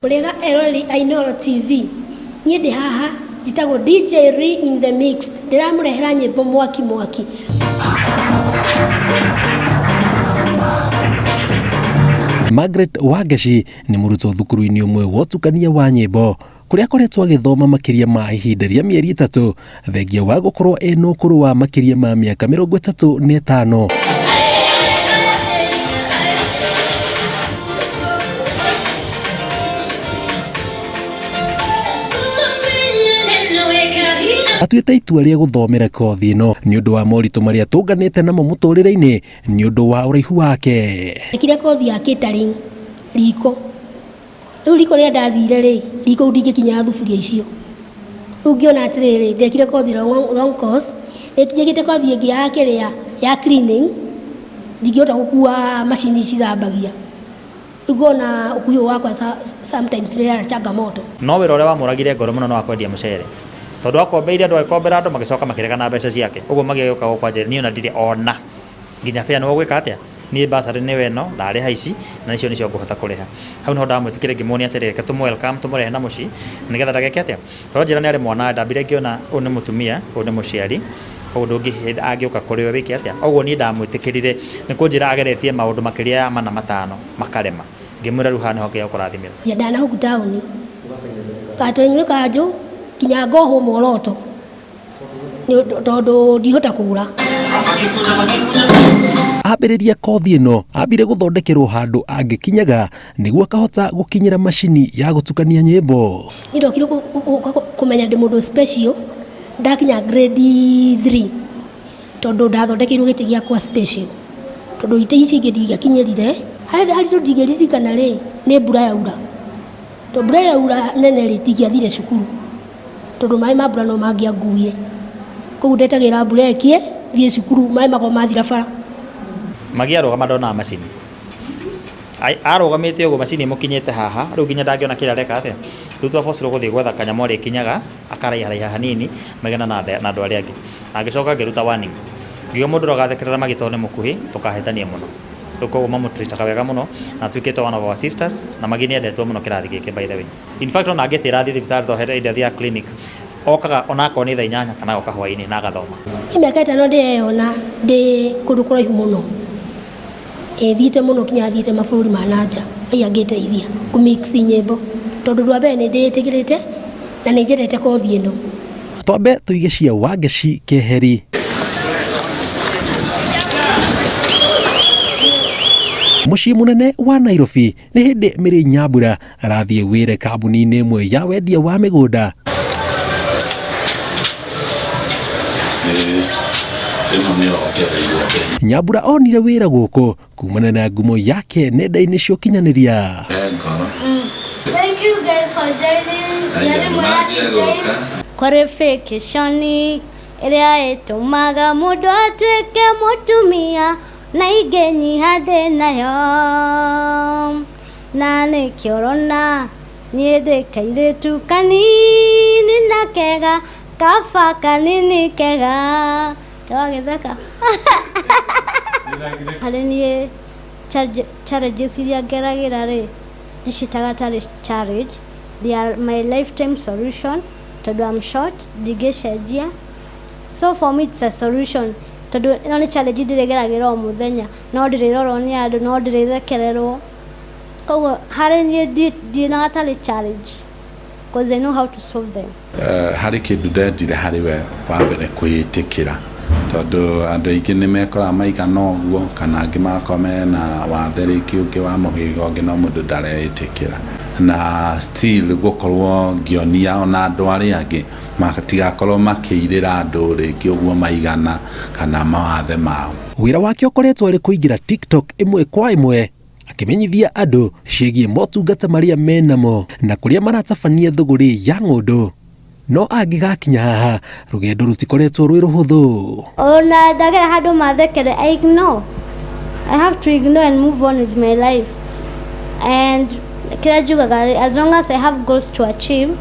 Murega eroli Ainoro TV. Niĩ ndĩ haha njitagwo DJ Ri in the mix. Ndiramurehera nyĩmbo mwaki mwaki. Margaret Wagashi nĩ mũrutwo thukuru-inĩ ũmwe wa ũtukania wa nyĩmbo kũrĩa akoretwo agĩthoma makĩria ma ihinda rĩa mĩeri 3 thengia wa gũkorwo ena ũkũrũ wa makĩria ma mĩaka 35. Atuĩte itua rĩa gũthomera kothi ĩno nĩ ũndũ wa moritũ marĩa tũnganĩte namo mũtũrĩre-inĩ nĩ ũndũ wa ũraihu wake. Ndekire kothi ya catering riko. Rĩu riko rĩa ndathire rĩ, riko ndingĩkinya thuburia icio. Rĩu ngĩona atĩrĩrĩ, ndekire kothi long course, ndekire kothi ĩngĩ ya kĩrĩa ya cleaning, ndingĩhota gũkua macini cithambagia. Rĩu ngona ũkuhĩ wakwa sometimes rĩrĩa changamoto. No wĩra ũrĩa wamũragire ngoro mũno no wa kwendia mũcere. Tondu akombeire andũ agĩkombera andũ magicoka makĩregana mbeca ciake. Ũguo magĩũka gũkwanjĩra niĩ ona ndirĩ ona. Nginya bĩa no gwĩka atĩa? Niĩ basarĩ nĩ weno ndarĩ haici na nicio nicio ngũhota kũrĩha. Hau no ndamwĩtĩkĩre ngĩmuonia atĩrĩrĩ reke welcome tũmũrehe na mũciĩ nĩgetha ndageke atĩa. Tondũ njĩra nĩ arĩ mwana ndambire ngĩona ũyũ nĩ mũtumia, ũyũ nĩ mũciari. Ũndũ ũngĩ angĩũka kũrĩ we wĩke atĩa. Ũguo niĩ ndamwĩtĩkĩrire nĩ kũnjĩra ageretie maũndũ makĩria ya 4 5 makarema. Ngĩmwĩra rĩu haha nĩho ngĩkũrathimĩra. Ndana huku taũni. Katoinyo kanjũ kinya ngohwo mworoto tondũ ndihota kũgũra. Ambĩrĩria kothi ĩno ambire gũthondekerwo handũ angĩkinyaga nĩguo akahota gũkinyĩra macini ya gũtukania nyĩmbo. Nĩ ndokire kũmenya ndĩ mũndũ special ndakinya grade 3 tondũ ndathondekeirwo gĩtĩ gĩakwa special tondũ itĩ ici ingĩ ndingĩkinyĩrire harĩ ndingĩririkana rĩ nĩ mbura yaura. Tondũ mbura yaura nene rĩ ndingĩathire cukuru tondũ maĩ ma mbura no mangĩanguire. Koguo ndetagĩra mbura ĩkie thiĩ cukuru maĩ makorwo mathira bara. Magiarũgama ndona macini. Arũgamĩte ũguo macini mũkinyĩte haha rĩu nginya ndangĩona kĩrĩa areka atĩa. Rĩu twabocirwo gũthiĩ gwetha kanyamũ arĩ kinyaga akaraiharaiha hanini magana na andũ arĩa angĩ. Agĩcoka ngĩruta warning. Ngiuga mũndũ rogathekerera magĩtwo nĩ mũkuhĩ tũkahĩtania mũno. Rĩu koguo mamũtreataga wega mũno na tuĩkĩte one of our sisters na magi nĩendetwo mũno kĩrathi gĩkĩ by the way. In fact ona angĩtĩra thiĩ thibitarĩ tũhere ĩrĩa ya clinic okaga onako nĩ thaa 8 kana oka hwaĩ-inĩ na agathoma. Mĩaka 5 ndĩyona ndĩ kũndũ kũraihu mũno. Thiĩte mũno kinya thiĩte mabũrũri ma nanja aya ngĩteithia kũmix nyĩmbo tondũ rwa mbere nĩ ndĩĩtĩkĩrĩte na nĩ njendete kothi ĩno. Twambe tũige cia Wagashi keheri. Mũciĩ mũnene wa Nairobi nĩ hĩndĩ Mĩrĩ Nyambura arathiĩ wĩra kambuni-inĩ ĩmwe ya wendia wa mĩgũnda. Nyambura onire wĩra gũkũ kumana na ngumo yake nenda-inĩ cia ũkinyanĩria. Thank you guys for joining. Qualification ĩrĩa ĩtũmaga mũndũ atuĩke mũtumia na ingĩnyiha ndĩ nayo na nĩkĩo ũrona niĩ ndĩ kairĩtu kanini na kega kaba kanini kega wagĩtheka. Harĩ niĩ challenges iria ngeragĩra rĩ ndicitaga tarĩ challenge, they are my lifetime solution tondũ I'm short ndingĩcenjia. So for me it's a solution tondũ ĩno nĩ challenge ndĩrĩgeragĩra o mũthenya no ndĩrĩrorwo nĩ andũ no ndĩrĩthekererwo. Koguo harĩ niĩ ndionaga tarĩ challenge because I know how to solve them. Harĩ kĩndũ ndendire harĩ we wa mbere kwĩĩtĩkĩra tondũ andũ aingĩ nĩ mekoraga maigana ũguo kana angĩ magakorwo mena wathe rĩngĩ ũngĩ wa mũhĩrĩga ũngĩ no mũndũ ndareĩtĩkĩra na still gũkorwo ngĩonia ona andũ arĩa angĩ matigakorwo makĩirĩra andũ rĩngĩ ũguo maigana kana mawathe mao. Wĩra wake ũkoretwo arĩ kũingĩra TikTok ĩmwe kwa ĩmwe akĩmenyithia andũ ciĩgiĩ motungata marĩa menamo na kũrĩa maratabania thũgũrĩ ya ng'ũndũ. No angĩgakinya haha rũgendo rũtikoretwo rwĩ rũhũthũ. Ona ndagera handũ mathekere I ignore. I have to ignore and move on with my life. And kila njugaga as long as I have goals to achieve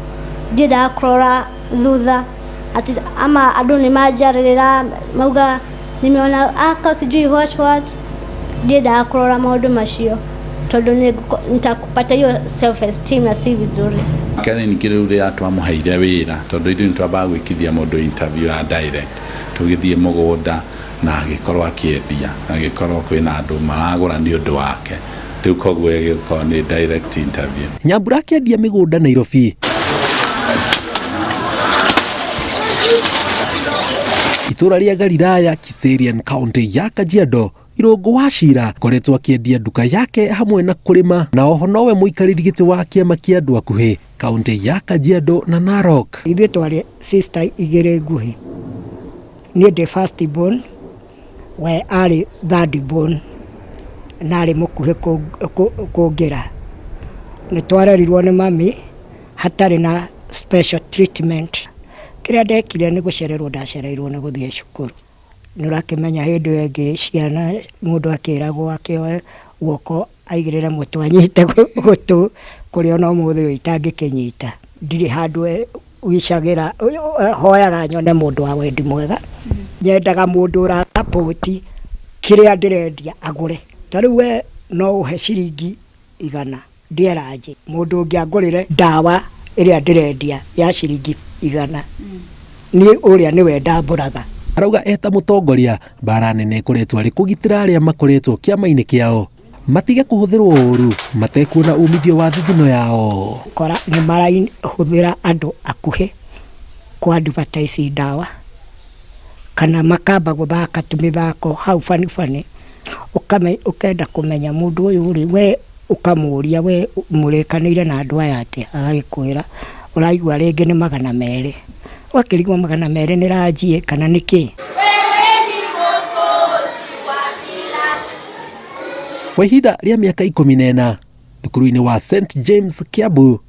ndidakorora thutha ati ama andũ nĩ manjarĩrĩra mauga nimeona aka sijui what ndidakorora maũndũ macio tondu nitakupata hiyo self esteem na si vizuri. Kani nikirure atwamuheire wira tondu ithu nitwamba gwikithia mundu interview ya direct tugithie mugunda na agikorwo akiendia agikorwo kwina andu maragura ni undu wake riu koguo giko ni direct interview. Nyambura akiendia migunda Nairobi. Itura ria Galilaya, Kiserian County ya Kajiado, Irungu wa Cira koretwo akiendia nduka yake hamwe na kurima na oho nowe muikariri giti wa kiama kia andu akuhi kaunti ya Kajiado na Narok. Ithuĩ twarĩ sister igĩrĩ nguhĩ, niĩ ndĩ first born, we arĩ third born na arĩ mũkuhĩ kũngĩra. Nĩ twarerirwo nĩ mami hatarĩ na special treatment. Kĩrĩa ndekire nĩ gũcererwo, ndacereirwo nĩ gũthiĩ cukuru. Nĩũrakĩmenya hĩndĩ ĩyo ĩngĩ ciana mũndũ akĩragwo akĩoe guoko aigĩrĩre mũtwe anyite gũtũ kũrĩa ona ũmũthĩ ũyũ itangĩkĩnyita. Ndirĩ handũ wicagĩra hoyaga nyone mũndũ wa wendi mwega. Nyendaga mũndũ ũrasapoti kĩrĩa ndĩrendia agũre. Ta rĩu we no ũhe ciringi 100 ndĩeranjĩ, mũndũ ũngĩangũrĩre ndawa ĩrĩa ndĩrendia ya ciringi 100 niĩ ũrĩa nĩwe ndambũraga. Arauga eta mutongoria bara nene ĩkoretwo arĩ kũgitĩra arĩa makoretwo kĩama-inĩ kĩao matige kũhũthĩrwo ũru matekuona umithio wa thithino yao. Kora nĩ marahũthĩra andũ akuhĩ kwa advertise ndawa kana makamba gũthaka tũmĩthako hau fani ukenda kũmenya mũndũ ũyũ rĩ, we ukamũria we mũrĩkanĩire na andũ aya atĩ, agagĩkwĩra ũraigua rĩngĩ nĩ 200, wakĩrigwo 200 nĩ ranjie kana nĩkĩ. Kwa ihinda rĩa mĩaka 14 thukuru-inĩ wa St James Kiambu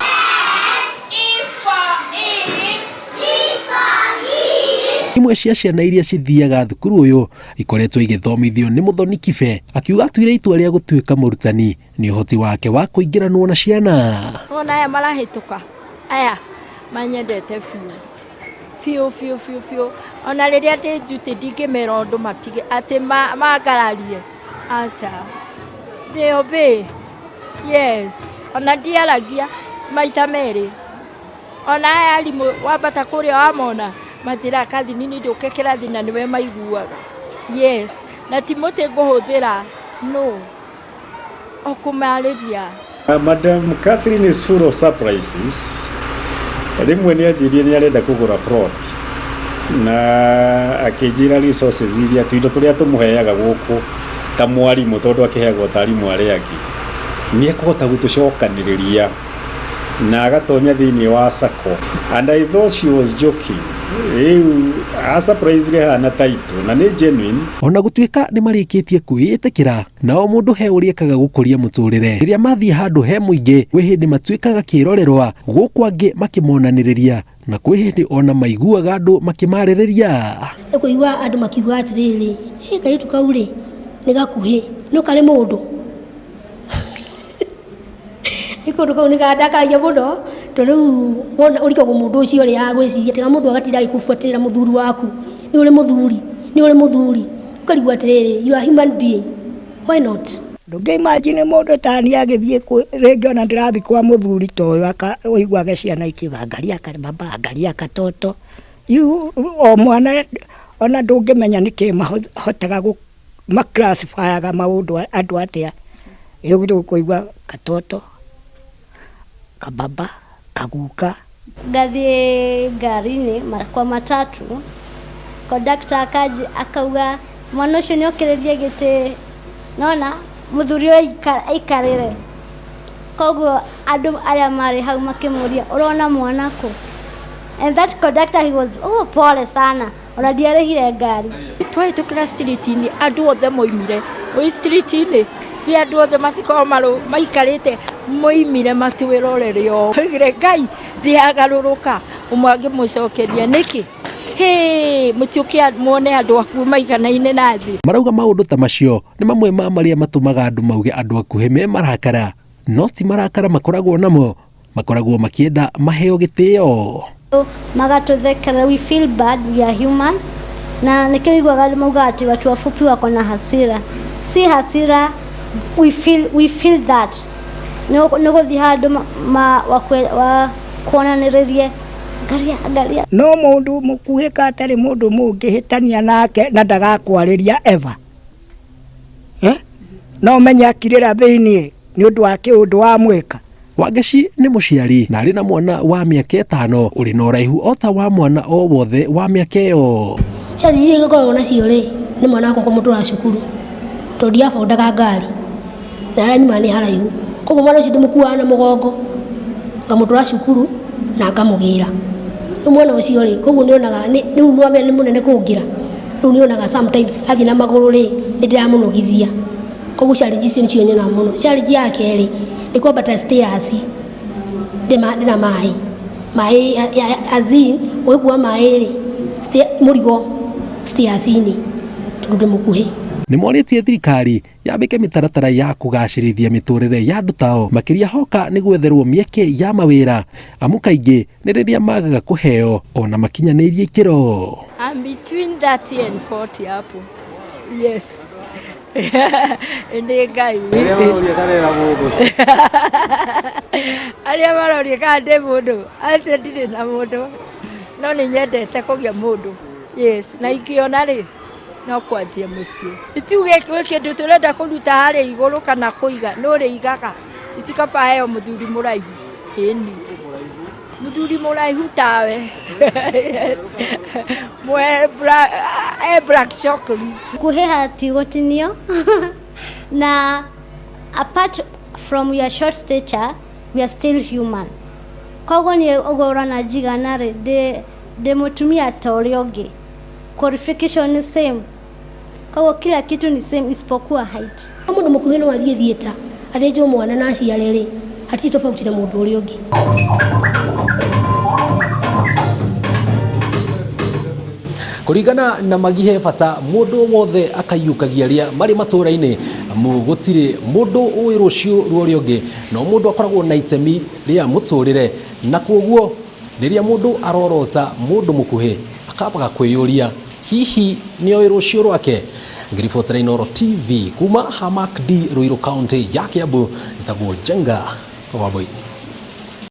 imwe cia ciana iria cithiaga thukuru ũyũ ikoretwo igĩthomithio nĩ Mũthoni Kibe, akiuga atuire itua rĩa gũtuĩka mũrutani nĩ ũhoti wake wa kũingĩranwo na ciana. Ona aya marahĩtũka aya manyendete fiu ona rĩrĩa ndĩ njuti ndingĩmera ũndũ matige atĩ mangararie aca they obey. Yes, ona ndiaragia maita merĩ. Ona aya arimũ wambata kũrĩa wamona matira kathi nini ndũke kĩrathi na nĩwe maiguaga. Yes, na ti mũtĩ ngũhũthĩra no okumarĩria. Madam Catherine is full of surprises. Rĩmwe nĩ anjĩrire nĩ arenda kũgũra plot na akĩnjĩra resources iria tuindo tũrĩa tũmũheaga gũkũ ta mwarimũ tondũ akĩheagwo ta arimũ arĩa angĩ nĩ ekũhota gũtũcokanĩrĩria na agatonya thĩinĩ wa sako. And I thought she was joking. A surprise rehana title na nĩ genuine. Ona gũtuĩka nĩ marĩkĩtie kwĩĩtĩkĩra na o mũndũ he ũrĩa ekaga gũkũria mũtũrĩre. Rĩrĩa mathiĩ handũ he mũingĩ kwĩ hĩndĩ matuĩkaga kĩrorerwa, gũkũ angĩ makĩmonanĩrĩria na kwĩ hĩndĩ ona maiguaga andũ makĩmarĩrĩria. Kũigua andũ makiuga atĩrĩrĩ, kairĩtu kau rĩ nĩ gakuhĩ no karĩ mũndũ. Ikondo kau nĩ gandakagia mũno tondũ wona ũrikagwo mũndũ ũcio rĩ agwĩciria tiga mũndũ agatinda agĩkũbuatĩrĩra mũthuri waku, nĩ ũrĩ mũthuri ũkarigua atĩrĩrĩ, you are human being, why not? Ndũngĩimagine mũndũ ta niĩ agĩthiĩ rĩngĩ ona ndĩrathiĩ kwa mũthuri ta ũyũ ũiguaga ciana ikiuga ngaria baba ngaria katoto. O mwana ona ndũngĩmenya nĩkĩ mahotaga maclassifyaga maũndũ andũ atĩa. Rĩu kũigua katoto, kababa, kaguka. Ngathiĩ ngari-inĩ kwa matatu, conductor akaji akauga mwana ũcio nĩ okĩrĩrie gĩtĩ, nona mũthuri ũyũ aikarĩre. Koguo andũ arĩa marĩ hau makĩmũria ũrona mwana kũ? And that conductor he was pole sana, ona ndiarĩhire ngari. Twahĩtũkĩra street-inĩ andũ othe moimire street-inĩ andũ othe matiko maikarĩte moimire matiwĩrorere o gire Ngai ndiagarũrũka ũmwe angĩmũcokeria nĩkĩ mũtiũkia muone andũ akuũ maiganaine na thĩ. Marauga maũndũ ta macio nĩ mamwe ma marĩa matũmaga andũ mauge andũ akuhĩ me marakara, no ti marakara makoragwo namo, makoragwo makĩenda maheo gĩtĩo. Magatũthekera, we feel bad, we are human. Na nikĩiguaga mauga atĩ watu wafupi wako na hasira. Si hasira, we feel that no go thihando wa kuonanĩrĩrie ngaria no mundu mukuhika atari mundu mungihitania nake na ndagakwarĩria ever no menya kirira thiini ni undu wa kiundu wa mwika. Wangeci nĩ mũciari na arĩ na mwana wa mĩaka 5 ũrĩ na ũraihu o ta wa mwana o wothe wa mĩaka ĩyo. Challenge iria ngoragwo nacio rĩ nĩ mwana wakwa kũmũtwara cukuru tondũ ndiafondaga ngari na arĩa nyuma nĩ haraihu, koguo mwana ũcio ndĩmũkuaga na mũgongo ngamũtwara cukuru na ngamũgĩra. Rĩu mwana ũcio rĩ koguo nĩonaga rĩu nĩ mũnene kũngĩra, rĩu nĩonaga sometimes athiĩ na magũrũ rĩ nĩndĩramũnogithia, koguo challenge icio nĩcio nyonaga mũno. Challenge ya kerĩ nĩ kwambata stairs ndĩna maĩ azin ũgĩkua maĩ rĩ mũrigo stairs-inĩ tondũ ndĩmũkuhĩ. Nĩ morĩtie thirikari yambĩke mĩtaratara ya kũgacĩrithia mĩtũrĩre ya andũ tao makĩria hoka nĩ gwetherwo mĩeke ya mawĩra, amu kaingĩ nĩ rĩrĩa magaga kũheo ona makinyanĩirie ikĩro. I'm between 30 and 40 hapo. Yes. Ende Ngai. Arĩa maroria kana ndĩ mũndũ acio ndirĩ na mũndũ no nĩ nyendete kũgĩa mũndũ. Yes, na ingĩona rĩ no kwanjia mũciĩ. Itiuge kĩndũ tũrenda kũruta harĩa igũrũ kana kũiga no rĩigaga itikaba heo mũthuri mũraihu. Ĩni mũthuri mũraihu tawe. Yes. Black chocolate. Ngukuhĩha ti gũtinio. Na apart from your short stature, we are still human. Koguo nĩ ũgora na jigana rĩ ndĩ mũtumia ta ũrĩa ũngĩ. Qualification ni same. Koguo kila kitu ni same isipokuwa height. Mũndũ mũkuhĩ no athiĩ theater athĩnjwo mwana na aciare rĩ hatirĩ tofauti na mũndũ ũrĩa ũngĩ. Kũringana na Magihe bata mũndũ wothe akaiyũkagia rĩa marĩ matũra-inĩ amu gũtirĩ mũndũ ũĩ rũciũ rũrĩa ũngĩ, no mũndũ akoragwo na itemi rĩa mũtũrĩre, na kwoguo rĩrĩa mũndũ arorota mũndũ mũkuhĩ akabaga kwĩyũria hihi nĩoĩ rũciũ rwake. Ngiribotera Inooro TV kuma Hamak D Ruiru County ya Kiambu, itagwo Jenga Waboi.